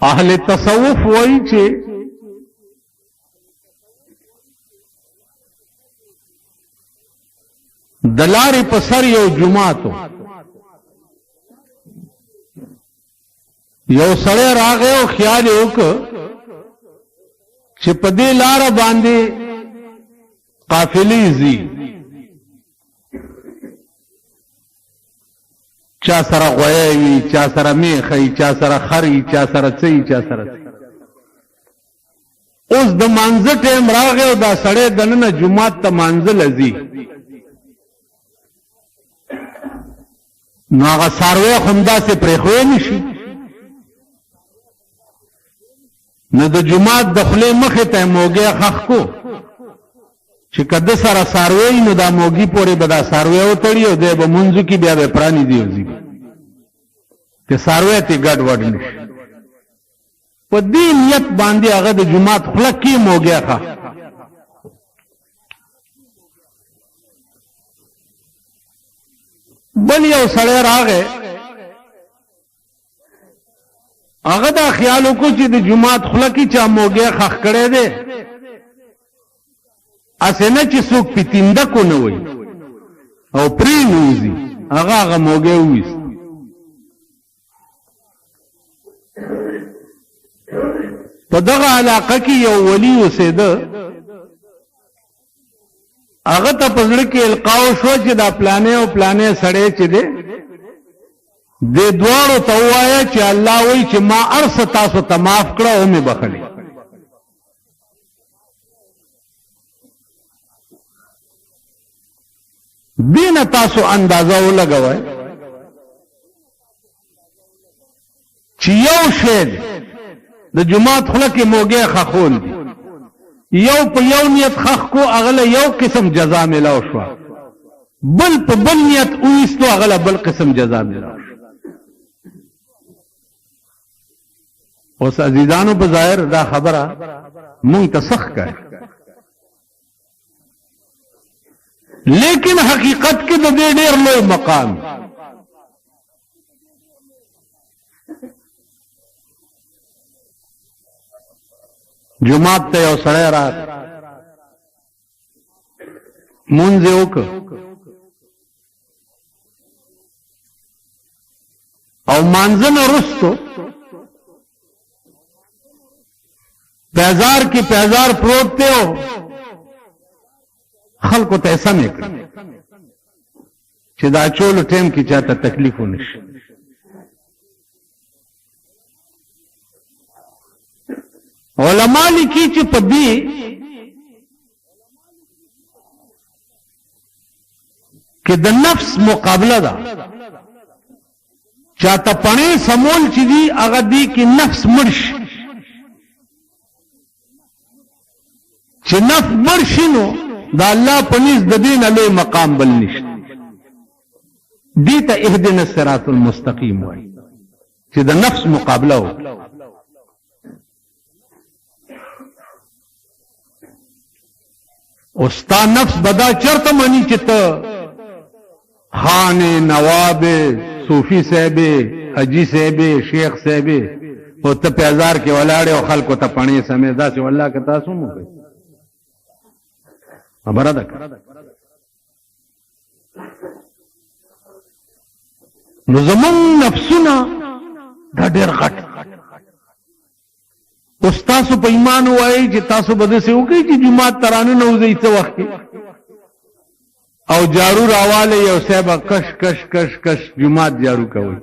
اهل تصوف وایي چې د لارې په سر یو جوماتو یو سړی راغی او خیال یې وکړ چې په دې لاره باندې قافلې ځي، چا سره غویی وي، چا سره میخه وي، چا سره خر وي، چا سره څه وي، چا سره څه. اوس د مانځه ټیم راغی او دا سړی دننه جومات ته مانځه له ځي، نو هغه څاروی خو همداسې پرېښوی نه شي، نو د جومات د خولې مخې ته یې موږی خښ کو چې که ده سره څاروی نو دا موږي پورې به دا څاروی وتړي او دی به مونځو کې بیا به یې پرانیزي او ځي، چې څاروی ترې ګډ وډ نه شي. په دې نیت باندې هغه د جومات خوله کې موږی خښ. بل یو سړی راغی، هغه دا خیال وکړو چې د جومات خوله کې چا موږی خښ کړی دی، اسې نه چې څوک پې تیندکو نه وي او پرې نه وځي، هغه موږی وویست. په دغه علاقه کې یو ولی اوسېده، هغه ته په زړه کې القاء شو چې دا پلانې او پلانې سړی چې دی دې دواړو ته ووایه چې الله وایي چې ما هر څه تاسو ته معاف کړه او مې بخلي. دې نه تاسو اندازه ولګوئ چې یو شی دی د جومات خوله کې موږی خښول دي، یو په یو نیت خښ کو هغه له یو قسم جزا میلاو شوه، بل په بل نیت وایستو هغه له بل قسم جزا میلاو شوه. اوس عزیزانو په ظاهر دا خبره مونږ ته سخت کوي، لیکن حقیقت کې د دې ډېر لوی مقام. جمعات ته یو سړی راغی، مونځ یې وکړ او مانځه نه وروستو پیزار کې پیزار پروت دی او خلکو ته یې سمې کړې چې دا اچولو ټیم کې چاته تکلیف ونه شي. علما لیکي چې په دې کې د نفس مقابله ده، چاته پڼې سمول چې دي هغه دي کې نفس مړ شي، چې نفس مړ شي نو د الله په نزد د دې نه لوی مقام بل نشته. دې ته اهدنا الصراط المستقیم وایي چې د نفس مقابله وکړي. او ستا نفس بدا چرته منی چې ته خان نواب صوفی صاحب حجی صاحب شیخ صاحب او ته پیزار کې ولاړې او خلکو ته پڼې سمې داسې والله که تاسو مو کوي خبره ده. نو زمون نفسونه دا ډېر غټ. اوس تاسو په ایمان وایي چې تاسو به داسې وکړئ چې جومات ته راننوځئ څه وخت کې او جارو راوالی یو صاحبه کش کش کش کش جومات جارو کوئ.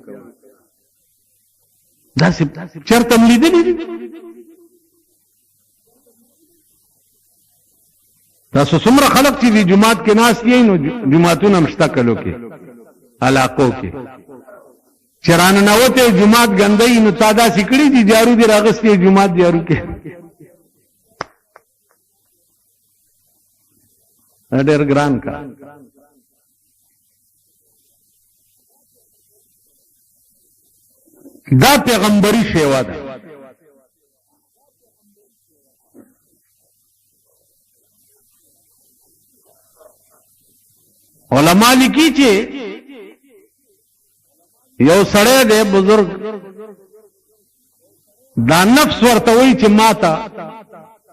داسې چېرته م لیدلي دي؟ تاسو څومره خلک چې دي جومات کې ناست یئ نو جوماتونه هم شته کلو کې علاقو کې چې راننوتی جومات ګندی نو تا داسې کړي دي جارو دې راغستې جومات جارو کې. ډېر ګران کار. دا پیغمبري شیوا ده. علماء لیکي چې یو سړی دی بزرگ دا نفس ورته وایي چې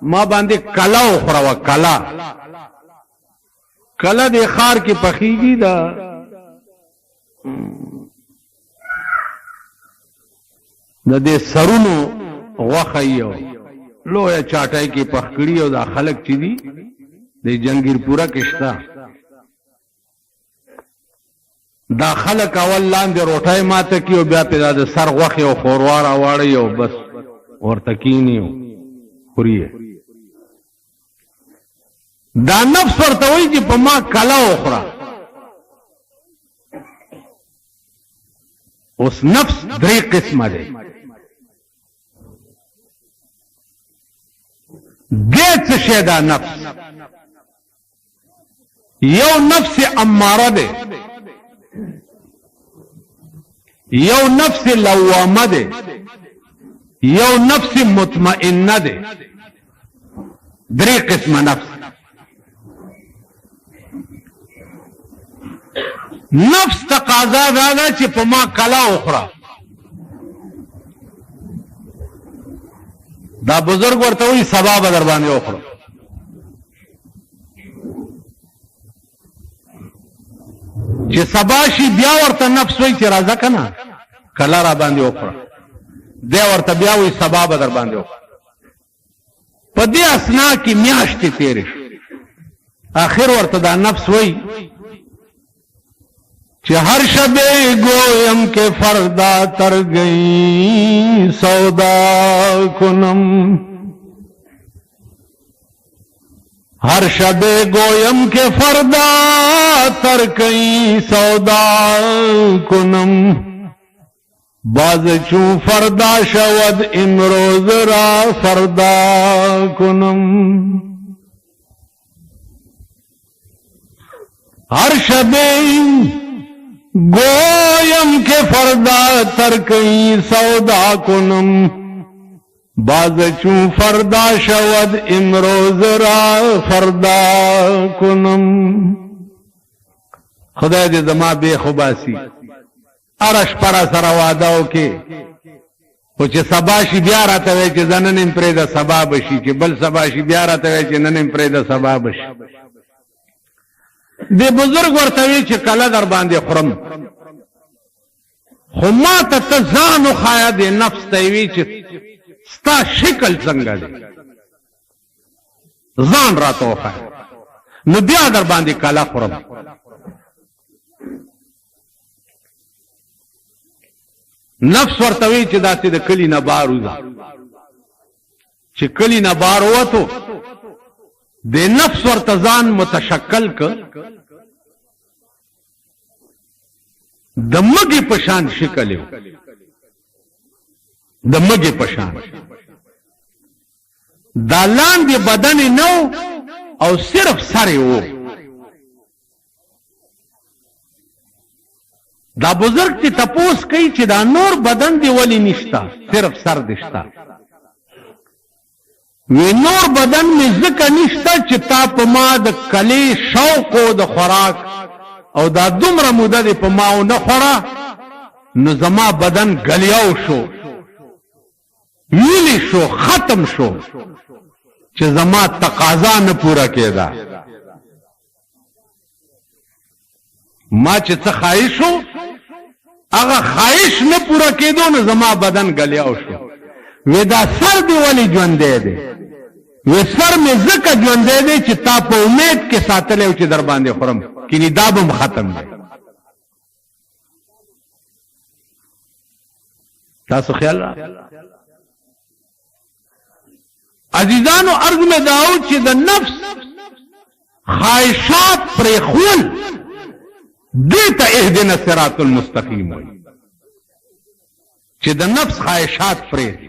ما باندې کلا وخوره کلا کلا د خار کې پخیږي دا د دې سرونو غوښه یو لویه چاټای کې پخ کړي او دا خلک چې دي د جنگیر پورا کشتا دا خلک اول لاندې روټای ماته کی او بیا په د سر غوښه او خوروار واړی او بس ورته کینیو خوري دا نفس ورته وایي چې په ما کلا وخوره اوس نفس درې قسمه دی دې څه شی دا نفس یو نفس اماره دی یو نفس لوامه دی یو نفس مطمئنه دی درې قسمه نفس نفس تقاضا دا ده چې په ما کلا وخوره دا بزرگ ورته وایي سبا به در باندې وخوره چې سبا شي بیا ورته نفس وایي چې راځه که نه کلا را باندې وخوره دی ورته بیا وایي سبا به در باندې وخوره په دې اسنا کې میاشتې تېرې شو آخر ورته دا نفس وایي چې هر شب گویم که فردا تر گئی سودا کنم هر شب گویم که فردا تر گئی سودا کنم باز چون فردا شود امروز را فردا کنم هر شب گویم که فردا ترکی سودا کنم باز چون فردا شود امروز را فردا کنم خدای دې زما بے خوباسی ارش پر سره وعده وکي او چې سبا شي بیا راته وایي چې نن پرې د سبا بشي چې بل سبا شي بیا راته وایي چې نن پرې د سبا بشي دی بزرگ ورته وی چې کله در باندې خورم خو ما ته ته ځان وښایه د نفس ته وی چې ستا شکل څنګه دی ځان راته وښایه نو بیا در باندې کله خورم نفس ورته وی چې داسې د کلي نه بار وځه چې کلي نه بار ووتو د نفس ورته ځان متشکل ک د مګي پشان شکل یو د مګي پشان دا لاندې بدن نو او صرف سر وو دا بزرگ تی تپوس کوي چې دا نور بدن دی ولی نشتا صرف سر دشتا وی نور بدن می ځکه نشته چې تا په ما د کلی شوق او د خوراک او دا دومره موده دی په ما او نه خوره نو زما بدن گلیاو شو ویلی شو ختم شو چې زما تقاضا نه پورا کېده ما چې څه خواهشو هغه خواهش نه پورا کېدو نو زما بدن گلیاو شو وی دا سر دی ولی ژوندی دی وی سر می ځکه ژوندی دی چې تا په امید کې ساتلی و چې در باندې خورم کینی دا به م ختم دی تاسو خیال را عزیزانو عرض میں داو چې د نفس خواهشات پرېښول دې ته اهدنا الصراط المستقیم وایي چې د نفس خواهشات پرېږدي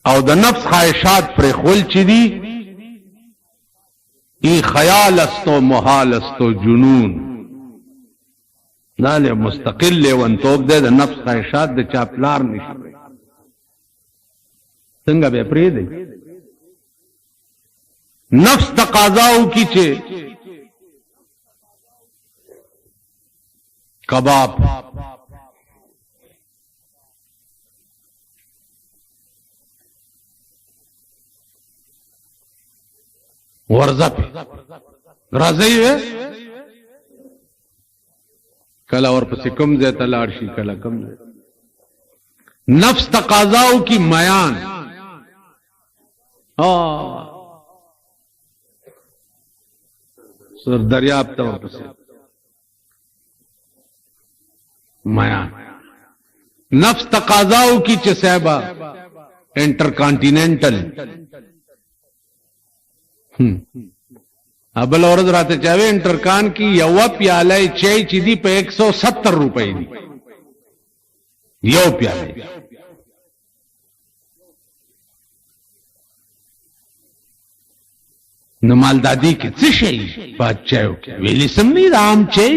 او د نفس خواهشات پرېښول چې دي ای خیال است و محال است و جنون دا له مستقل لیونتوب دی د نفس خواهشات د چا پلار نشي څنګه به پرېږدي نفس تقاضاو کی چې کباب ورځه په راځي وې کله ورپسې کوم ځای ته لاړ شي کله کوم ځای نفس تقاضاؤں کی میان سر دریاب ته ورپسې میان نفس تقاضاؤں کی چې صاحبہ انٹر کانٹیننٹل ابل عورت راته چاوي انټرکان کی یو پیاله چای چې دی په 170 روپۍ دی یو پیاله نو مالدادی کې څه شي بچایو کې ویلې سم نه رام چای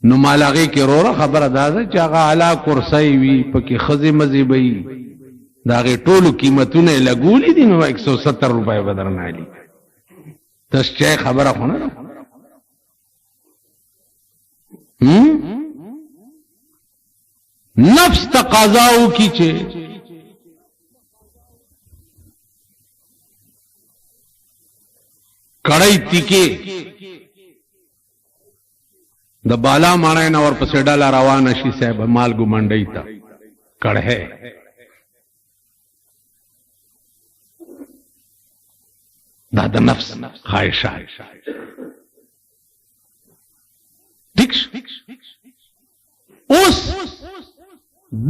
نو مالاغه کې روره خبره ده چې هغه اعلی کرسی وی پکې خزه مزي وي داغه ټولو قیمتونه لګولې دي نو 170 روپۍ بدرنه علي تس چای خبره خو نه نفس تقاضاؤں کی چه کڑائی تیکے د بالا مانے نور پسې ډاله روانه شي صاحب مالګو منډی تا کړه دا د نفس خواهشات ٹھیک اوس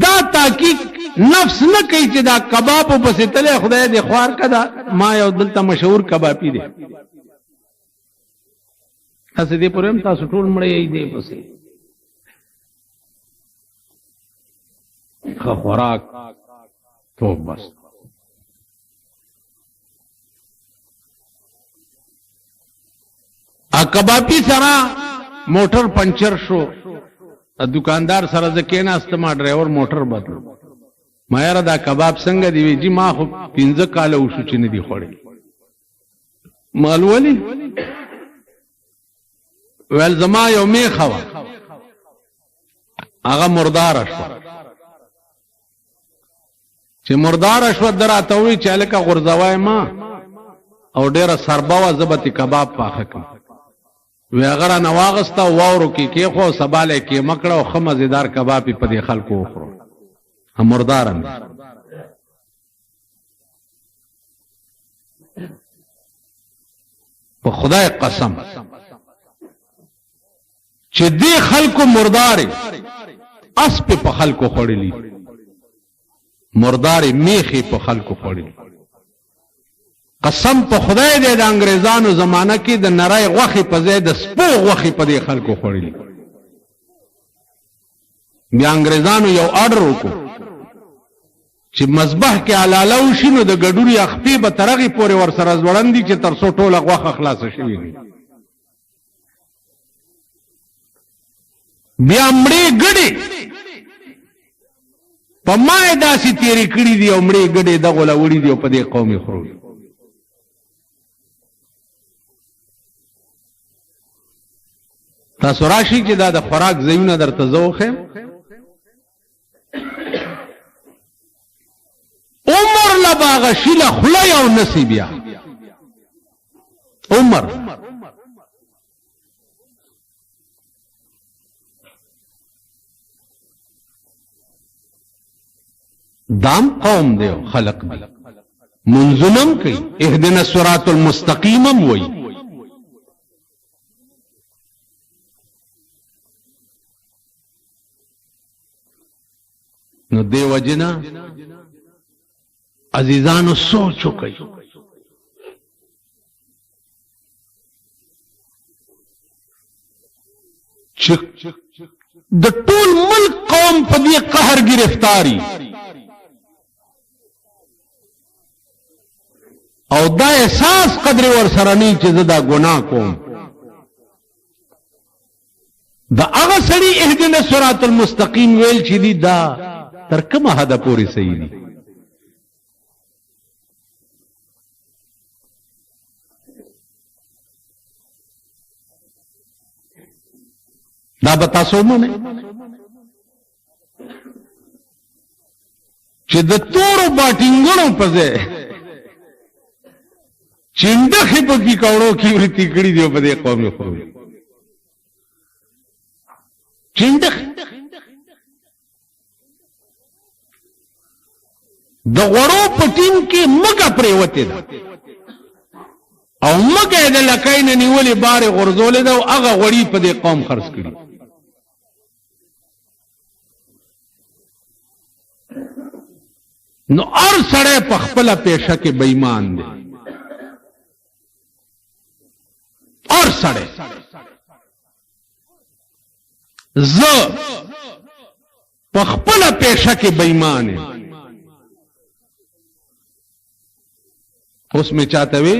دا تحقیق نفس نه کوي چې دا کباب په ستله خدای دې خوار کدا ما یو دلته مشهور کبابی دی تاسو دې پرم تاسو ټول مړې دې پسې خوراک تو بس کبابی سره موټر پنچر شو دکاندار سره ځکه استما ډرایور موټر بدلو ما یاره دا کباب څنګه دی وی جی ما خو 15 کال وشو چې نه دی خوړې مالولی ول زما یو می خوا هغه مردار شو چې مردار شو دراته وی چې الکه غرزوای ما او ډیره سرباوه زبتی کباب پاخه کوم وی اگر نواغستا واورو کې خو سباله کې مکړه او خمزیدار کباب په دې خلکو وخورو مردارن په خدای قسم چې دې خلکو مرداري اس په خلکو خړلې مرداري میخي په خلکو خړلې قسم په خدای دې د انګريزانو زمانہ کې د نړۍ غوخي په ځای د سپو غوخي په دې خلکو خړلې بیا انګريزانو یو آرډر وکړ چې مذبح کې علاله وشینو د ګډوري اخپی به ترغي پورې ور سره ځوړندې چې تر څو ټوله غوخه خلاص شي بیا مړې ګډې په ما داسې تیری کړې دي او مړې ګډې دغه لوړې دي په دې قومي خورو تاسو راشي چې دا د خوراک زیونه درته زوخه عمر لباغ شیله خلای او نصیبیا عمر دام قوم دیو خلق دی منظمم کئی اهدنا الصراط المستقیمم وئی نو دیو جنا عزیزانو سوچو کئی د ټول ملک قوم په دې قهر گرفتاری او دا احساس قدر ور سره نه چې زدا ګناه کوم دا هغه سړي اهدنا الصراط المستقیم ویل چې دی دا تر کومه حد پورې صحیح دي دا بتا سو مونه چې د تورو باټینګونو په ځای چندخې پکې کوړو کې ورتی کړي دی په دې قوم خو چندخ د غړو پټین کې مګه پریوته ده او مګه د لکاین نیولې بار غرزولې ده او هغه غړي په دې قوم خرڅ کړي نو ار سړی په خپل پیشه کې بې ایمان دی ار سړی ز په خپل پیشه کې بې ایمان دی اوس می چاته وی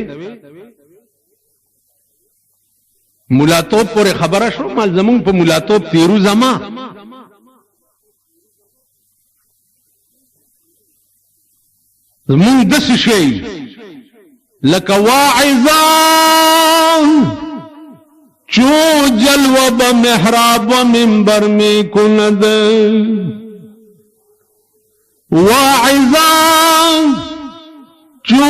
مولاتوب پورې خبره شو مال زمون په مولاتوب تیرو زما زمون دس شي لك واعظان چو جلوه بمحراب و منبر میں کند واعظان چو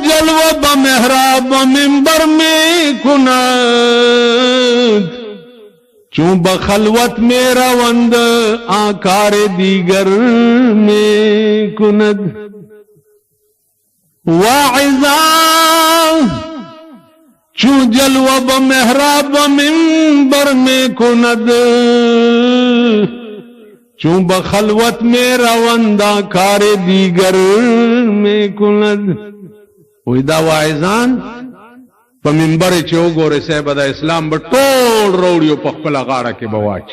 جلوہ بمحراب منبر میں کند چون بخلوت میں روند آکار دیگر میں کند واعظان چو جلوہ بمحراب منبر میں کند چون بخلوت میں روندا کار دیگر میں کند وی دا واعظان پا منبر چه وګوره صاحب دا اسلام به ټول روړیو په خپل غاړه کې بواچ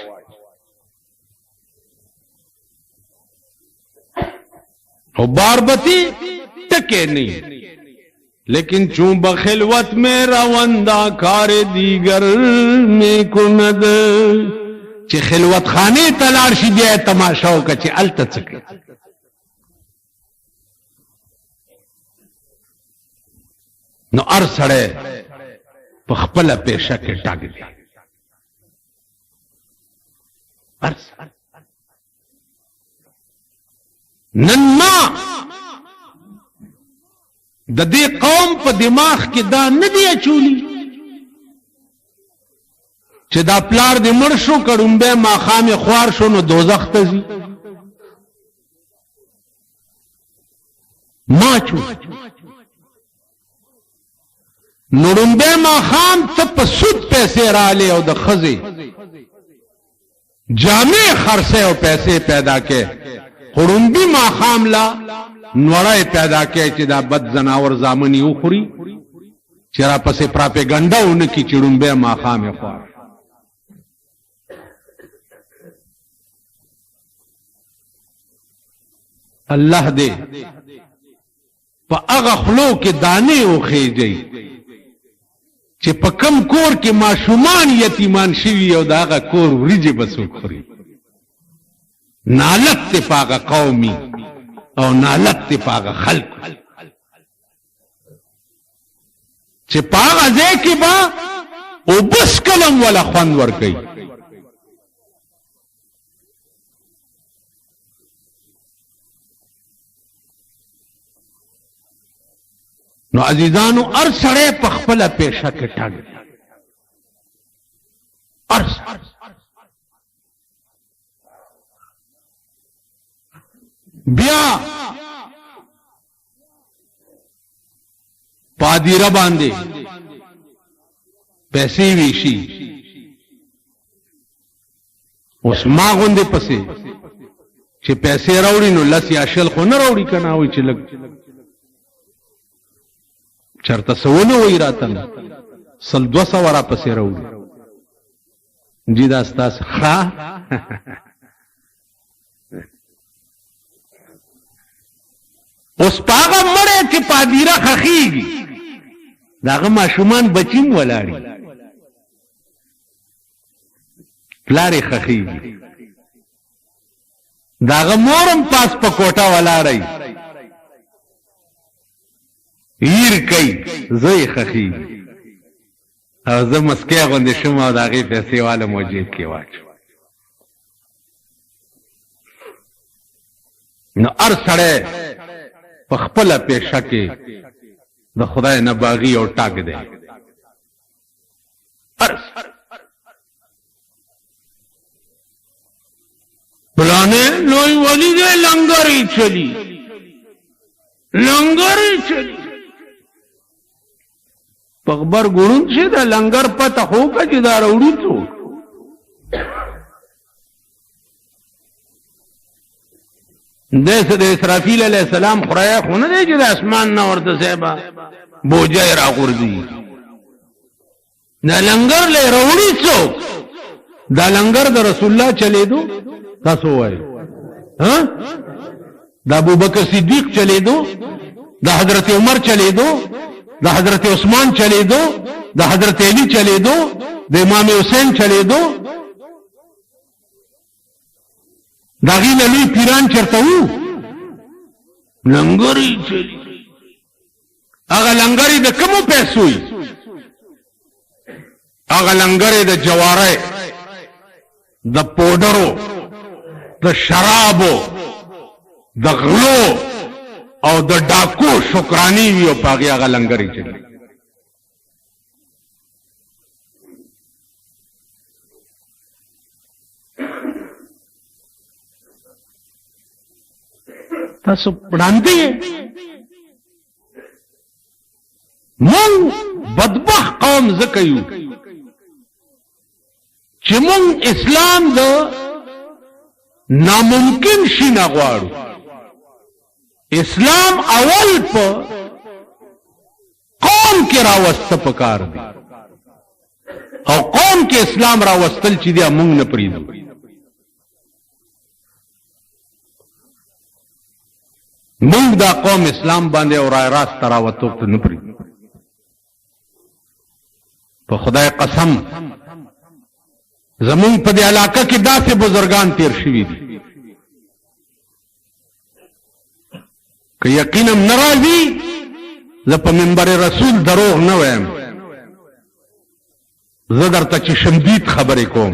او باربتی ټکه نه لیکن چون بخلوت میں روندا کار دیگر میں کند چې خلوت خانه تلار شي بیا تماشا وکړي چې الته څه نو ار سړی په خپل پیشه کې ټاګ دی نن ما د دې قوم په دماغ کې دا نه دی اچولی چې دا پلار دې مړ شو کړمبه ماخام خوار شو نو دوزخ ته ځي ما چو نړمبه ماخام ته په سود پیسې رااله او د خزي جامع خرڅه او پیسې پیدا کې خړمبي ماخام لا نوړای پیدا کې چې دا بد زناور زامنی وخوري چې را پسې پراپګاندا ونه کی چړمبه ماخام خوار الله دې په هغه خلو کې دانه وخېږي چې په کم کور کې ماشومان یتیمان شوي او داغه کور وريجه بسو خوري نالت ته پاغه قومي او نالت ته پاغه خلق چې پاغه ځکه با او بس کلم ولا خوان ور کوي نو عزیزانو ار سړی په خپل پیشه کې ټاګ ار بیا پادیره باندې پیسې ویشي اوس ما غوندې پسې چې پیسې راوړي نو لس یا شل خو نه راوړي کنه وای چې لګ چرته سونه وای راتل سل 200 ورا پسې راوړي جی دا استاس ښا اوس پاغه مړې چې پادیره خخیږي داغه ماشومان بچیم ولاړی پلاری خخیږي داغه مورم پاس په کوټه ولاړی ایر کوي زوی خخیږي او زه مسکې غوندې شوم او د هغې پیسې واله مو جیب کې واچو نو هر سړی په خپله پیشه کې د خدای نه باغی او ټاک دی پلانے لوئی ولی دے لنگر ہی چلی پخبر گرون سے دا لنگر پتہ ہو کا جدا روڑی تو دیس دے اسرافیل علیہ السلام خرایا خونا دے جدا اسمان نا ورد سیبا بوجہ را قردی دا لنگر لے روڑی سو دا لنگر دا رسول اللہ چلے دو دا سو آئے دا ابو بکر صدیق چلے دو دا حضرت عمر چلے دو دا حضرت عثمان چلے دو دا حضرت علی چلے دو دا امام حسین چلے دو دا غیل علی پیران چرتاو لنگری چلی اگا لنگری دا کمو پیسوئی اگا لنگری دا جوارے دا پوڈرو دا شرابو دا غلو او دا ڈاکو شکرانی ویو پاگی آگا لنگری چلی تاسو پڑھانتے ہیں مون بدبخ قوم زکیو چی مون اسلام دا ناممکن شی نغوارو اسلام اول پا قوم کے راوست پکار دی او قوم کے اسلام راوستل چی دیا مونگ نپریدو مونگ دا قوم اسلام باندے اور رائے راست راوتو تو نپریدو پا خدای قسم زمون پا دی علاقہ کی دا سے بزرگان تیر شوی دی کہ یقینم نرازی زپا منبر رسول دروغ نویم زدر تا چی شمدید خبری کوم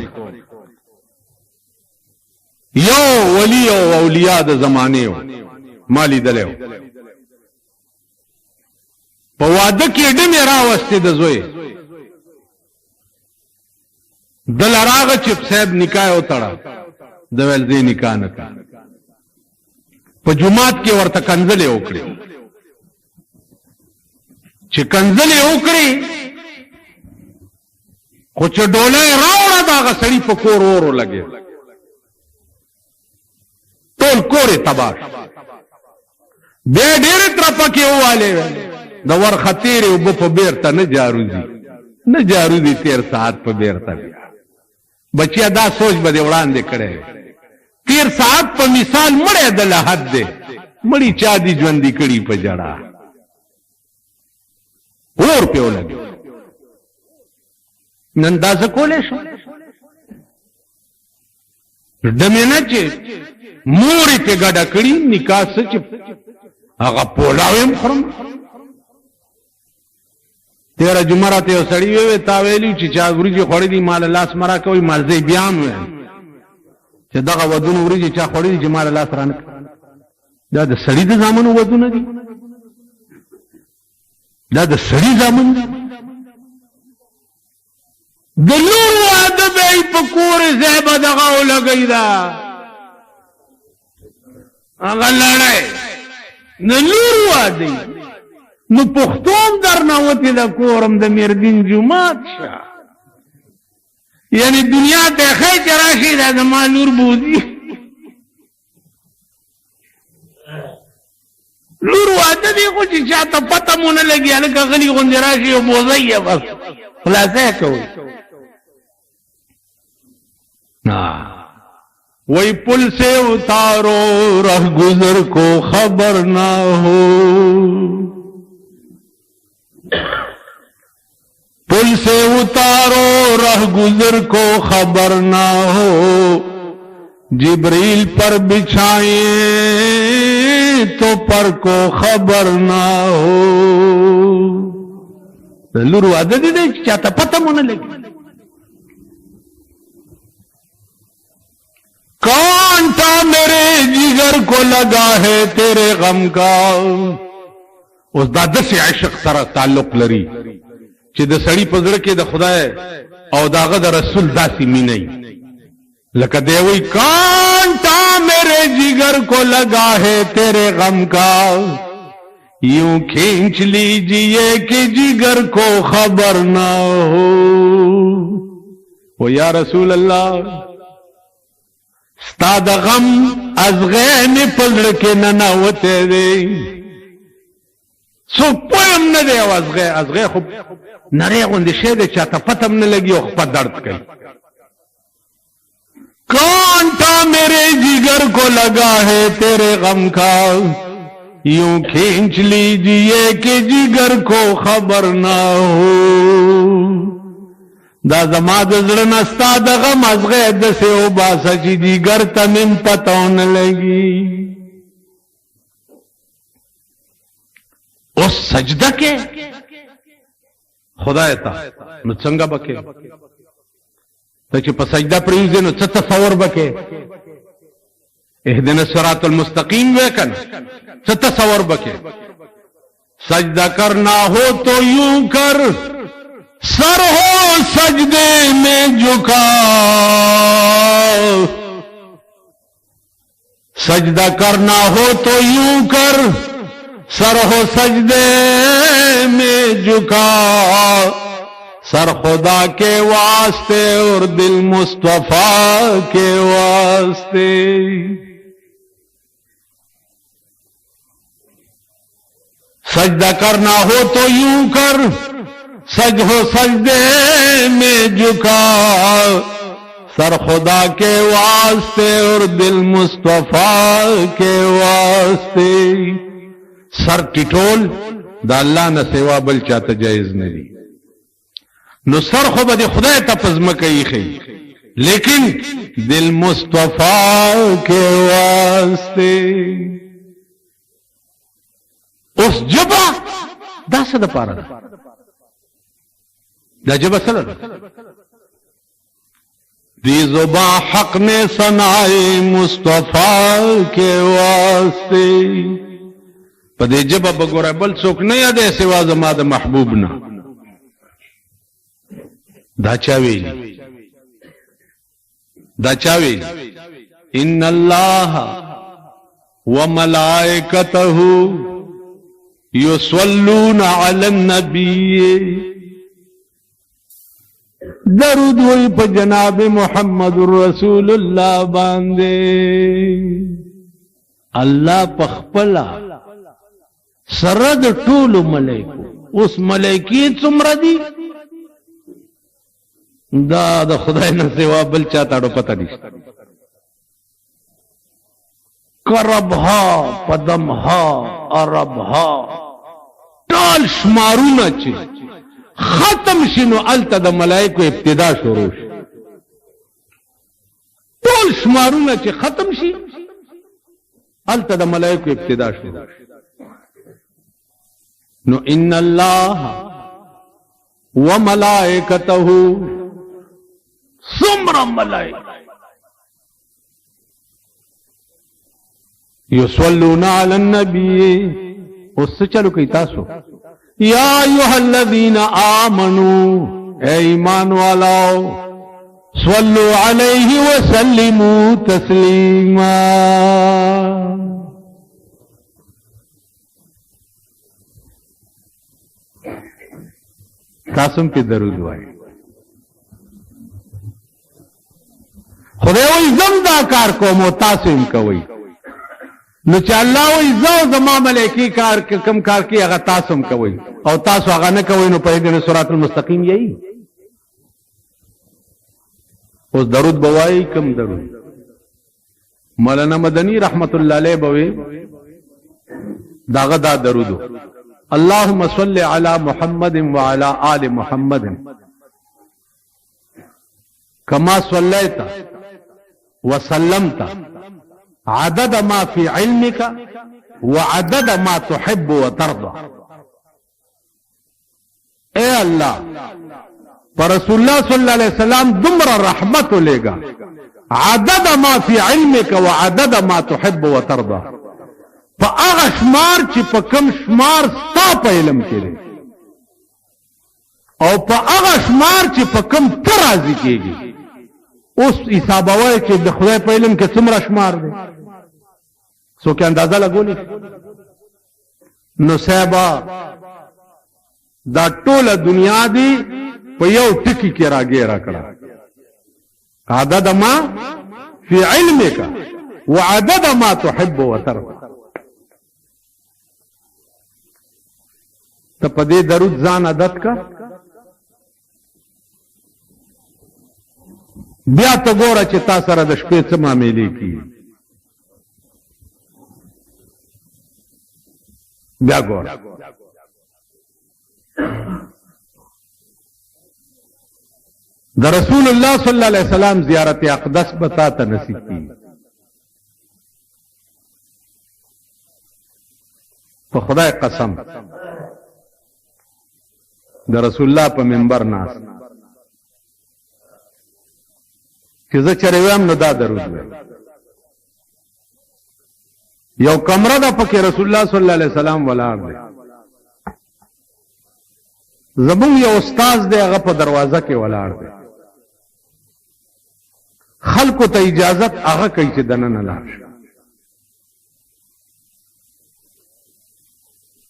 یو ولی او اولیاء دا زمانے ہو مالی دلے ہو پا وعدہ کی اڈمی راوستی دا زوئے دل راغ چپ صاحب نکاح اتڑا دویل دی نکاح نکا پا جماعت کی ورطا کنزلے اوکڑی چھ کنزلے اوکڑی خوچ ڈولے راوڑا داغا سڑی پا کور اورو لگے تول کوری تباش بے دیر ترپا کی اوالے دا ورخ تیرے اوبو پا بیرتا نجارو دی تیر ساعت پا بیرتا بیا بچیا دا سوچ بدے اڑان دے کڑے تیر ساعت پا مثال مڑے دا لحد دے مڑی چادی جوندی کڑی پا جڑا اور پیو لگے نندازہ کولے شو ڈمینا چے موری پہ گڑا کڑی نکاح سچ آگا پولاویم خرم تیرا جمعرہ تیو سڑی ہوئے تاویلیو چی چا وریجی خوڑی دی مال اللہ سمرا کوئی مالزی بیان ہوئے چی داغا ودون وریجی چا خوڑی دی چی مال اللہ سرانک دا دا سڑی دا زامنو ودون دی دا سڑی زامن دی دلور وعدب ای پکور زیبا دغاو لگئی دا آگا لڑے دلور وعدی نو پختوم در ناوتی دا کورم دا میردین جماعت شا یعنی دنیا دیکھے چراشی دا دمالور بودی لور واتا دی خوچی چاہتا پتا مونا لگی لکا غلی خون جراشی و بوزی ہے بس خلاصے کوئی وہی پل سے اتارو رہ گزر کو خبر نہ ہو پل سے اتارو رہ گزر کو خبر نہ ہو جبریل پر بچھائیں تو پر کو خبر نہ ہو لورو عدد دے چاہتا پتہ ہونے لگی کانٹا میرے جگر کو لگا ہے تیرے غم کا اوس دا داسې عشق سره تعلق لري چې د سړي په زړه کې د خدای او داغه د رسول داسې مینه لکه دی وی کانٹا میرے جگر کو لگا ہے تیرے غم کا یوں کھینچ لیجئے کہ جگر کو خبر نہ ہو و یا رسول اللہ ستا د غم ازغه می پزړه کې نه وته دی سو پویم نه دی ازغه خو نری غوندې شه د چاته پتم نه لګي او خپل درد کوي کانٹا میرے جگر کو لگا ہے تیرے غم کا یوں کھینچ لیجئے کہ جگر کو خبر نہ ہو دا زما د زړه نه ستا د غم ازغه دسې وباسه چې جګر ته مې پته ونه لګي اوس سجده کې خدای ته نو څنګه بکې ته چې په سجده پرېږدې نو څه تصور بکې اهدنا الصراط المستقیم وکنه څه تصور بکې سجدہ کرنا ہو تو یوں کر سر ہو سجدے میں جھکا سجدہ کرنا ہو تو یوں کر سر ہو سجدے میں جھکا سر خدا کے واسطے اور دل مصطفیٰ کے واسطے سجدہ کرنا ہو تو یوں کر سج ہو سجدے میں جھکا سر خدا کے واسطے اور دل مصطفیٰ کے واسطے سر ٹٹول دا اللہ نہ سوا بل چاہتا جائز نہیں نو سر خو بده خدای ته پزمکه ایخی لیکن دل مصطفیٰ کے واسطے اس جبا دا څه د پاره دا جبا سره دی زبان حق نے سنائے مصطفیٰ کے واسطے پدې جبا بګوره بل څوک نه یادې سوا زما د محبوب نه دا چاوی ان اللہ وملائکته یصلون علی النبی درود وی پا جناب محمد رسول اللہ باندے اللہ پخپلا سرد طول ملائکو اس ملائکی څومره دي دا د خدای نه سوا بل چاته پته نشته کربها پدمها عربها ټول شمارونه چې ختم شنو الته د ملائکو ابتدا شروع شي ټول شمارونه چې ختم شي الته د ملائکو ابتدا شروع شي نو ان الله وملائکته سمر ملائکہ یصلون علی النبی اس سے چلو کئی تاسو یا ایھا الذین آمنوا اے ایمان والاو صلو علیہ وسلموا تسلیما تاسم پہ درود وائے خدای وی زم دا کار کوم او تاسو هم کوي نو چې الله وی زو زما ملائکی کار کم کار کی هغه تاسو هم کوي او تاسو هغه نه کوي نو په دې صراط المستقیم یی اوس درود بوای کم درود مولانا مدنی رحمت الله علیه بوي داغه دا درود اللهم صل علی محمد وعلى آل محمد كما صليت وسلمت عدد ما في علمك وعدد ما تحب وترضى اے اللہ پر رسول اللہ صلی اللہ علیہ وسلم دمر رحمت لے گا عدد ما في علمك وعدد ما تحب وترضى فاغا شمار چی پا کم شمار ستا په علم کې دی او په هغه شمار چې په کم ته راضي کېږي. اوس حسابوي چې د خدای په علم کې څومره شمار دی څوک اندازه لګولی نو صاحبه دا ټوله دنیا دی په یو ټکی کې راګیره کړه. عدد ما فی علمک وعدد ما تحب وترضى. ته په دې درود ځان عادت کا بیا ته ګوره چې تا سره د شپې څه معاملې کیږي. بیا ګوره د رسول الله صلی الله علیه وسلم زیارت اقدس بتا ته نصیب کی. په خدای قسم د رسول الله په منبر ناس چې زه چرې وایم نو دا درود وایم. یو کمره ده پکې رسول الله صلی الله علیه وسلم ولاړ دی. زمون یو استاد دی هغه په دروازه کې ولاړ دی. خلکو ته اجازت هغه کوي چې دننه لاړ شي.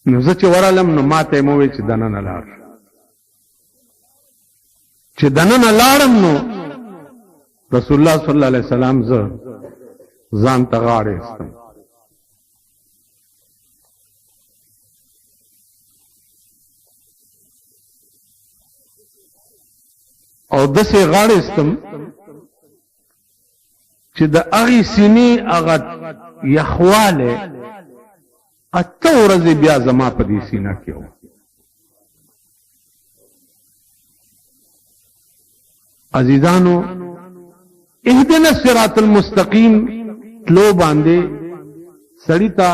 نو زه چې ورالم نو ماته مو وی چې دننه لاړ شي. چې دننه لاړم نو رسول الله صلی الله علیه وسلم زه ځان ته غاړه استم. او دسې غاړه استم چې د هغې سینې هغه یخواله اته ورځې بیا زما په دې سینه کې و. عزیزانو اهدنا الصراط المستقیم تلو باندې سړی ته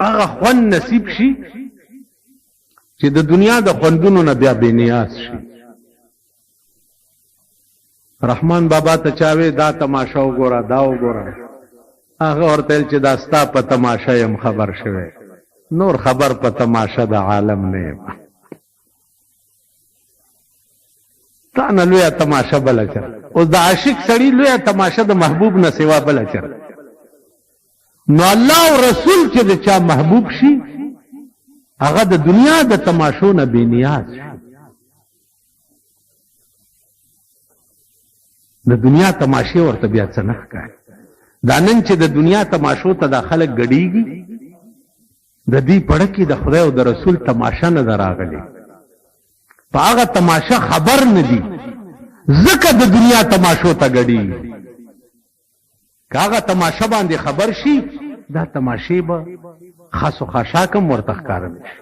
هغه خوند نصیب شي چې د دنیا د خوندونو نه بیا بې نیاز شي. رحمان بابا ته چاوي دا تماشا وګوره دا وګوره هغه ورته چې دا ستا په تماشا يم خبر شوه نور خبر په تماشا د عالم نه یم. تا نه لویه تماشا بله چر اوس د عاشق سړي لویه تماشا د محبوب نه سوا بله چر. نو الله او رسول چې د چا محبوب شي هغه د دنیا د تماشو نه بې نیاز شي. د دنیا تماشې ورته بیا څه نه ښکاري. دا نن چې د دنیا تماشو ته دا خلک ګډېږي د دې پړه کې د خدای او د رسول تماشا نه ده راغلې. په هغه تماشا خبر نه دي ځکه د دنیا تماشو ته ګډېږي. که هغه تماشا باندې خبر شي دا تماشې به خاص و خاشاکم ورته ښکاره نه شي.